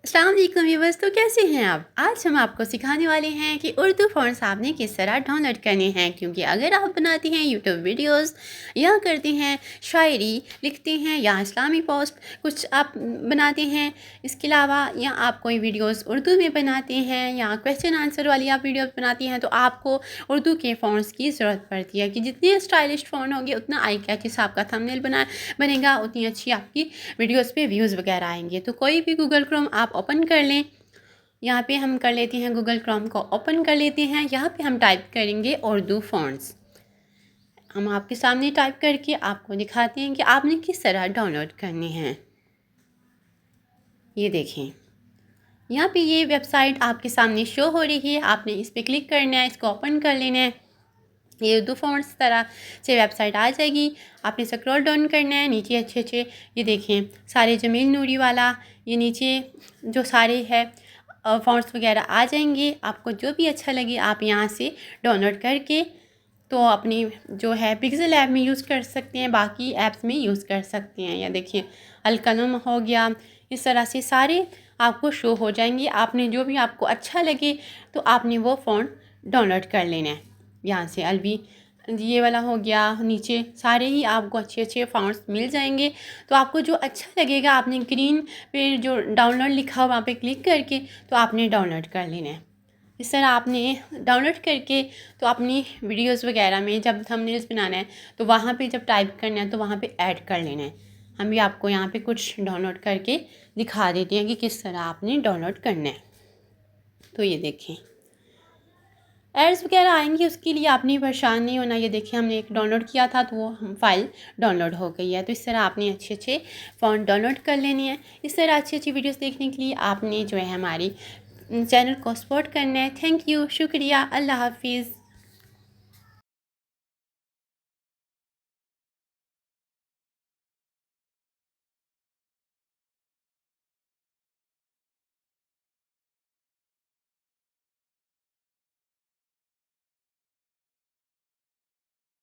अस्सलाम वालेकुम व्यूअर्स। तो कैसे हैं आप? आज हम आपको सिखाने वाले हैं कि उर्दू फ़ॉन्ट्स आपने किस तरह डाउनलोड करने हैं, क्योंकि अगर आप बनाती हैं यूट्यूब वीडियोस या करती हैं शायरी लिखती हैं या इस्लामी पोस्ट कुछ आप बनाते हैं, इसके अलावा या आप कोई वीडियोस उर्दू में बनाते हैं या क्वेश्चन आंसर वाली आप वीडियोस बनाती हैं, तो आपको उर्दू के फ़ॉन्ट्स की ज़रूरत पड़ती है कि जितने स्टाइलिश फ़ॉन्ट होंगे उतना आई कैच आपका थंबनेल बनेगा, उतनी अच्छी आपकी वीडियोस पे व्यूज़ वगैरह आएंगे। तो कोई भी गूगल क्रोम आप ओपन कर लें। यहाँ पे हम कर लेते हैं, गूगल क्रोम को ओपन कर लेते हैं। यहाँ पे हम टाइप करेंगे उर्दू फ़ॉन्ट्स। हम आपके सामने टाइप करके आपको दिखाते हैं कि आपने किस तरह डाउनलोड करने हैं। ये देखें, यहाँ पे ये वेबसाइट आपके सामने शो हो रही है। आपने इस पर क्लिक करना है, इसको ओपन कर लेना है। ये उर्दू फ़ॉन्ट्स तरह से वेबसाइट आ जाएगी। आपने स्क्रॉल डाउन करना है नीचे अच्छे अच्छे। ये देखें, सारे जमील नूरी वाला, ये नीचे जो सारे है फ़ॉन्ट्स वगैरह आ जाएंगे। आपको जो भी अच्छा लगे आप यहाँ से डाउनलोड करके तो अपनी जो है पिक्सल ऐप में यूज़ कर सकते हैं, बाकी ऐप्स में यूज़ कर सकते हैं। या देखिए, अलकलम हो गया, इस तरह से सारे आपको शो हो जाएंगे। आपने जो भी आपको अच्छा लगे तो आपने वो फ़ॉन्ट डाउनलोड कर लेना है। यहाँ से अलवी ये वाला हो गया, नीचे सारे ही आपको अच्छे अच्छे फ़ॉन्ट्स मिल जाएंगे। तो आपको जो अच्छा लगेगा आपने ग्रीन पे जो डाउनलोड लिखा हुआ वहाँ पे क्लिक करके तो आपने डाउनलोड कर लेना है। इस तरह आपने डाउनलोड करके तो अपनी वीडियोस वगैरह में जब थंबनेल्स बनाना है तो वहाँ पे जब टाइप करना है तो वहाँ पे ऐड कर लेना है। हम भी आपको यहाँ पे कुछ डाउनलोड करके दिखा देते हैं कि किस तरह आपने डाउनलोड करना है। तो ये देखें, एड्स वगैरह आएंगी, उसके लिए आपने परेशान नहीं होना। ये देखिए, हमने एक डाउनलोड किया था तो वो फाइल डाउनलोड हो गई है। तो इस तरह आपने अच्छे अच्छे फ़ॉन्ट डाउनलोड कर लेनी है। इस तरह अच्छी अच्छी वीडियोस देखने के लिए आपने जो है हमारी चैनल को सपोर्ट करना है। थैंक यू, शुक्रिया, अल्लाह हाफिज़।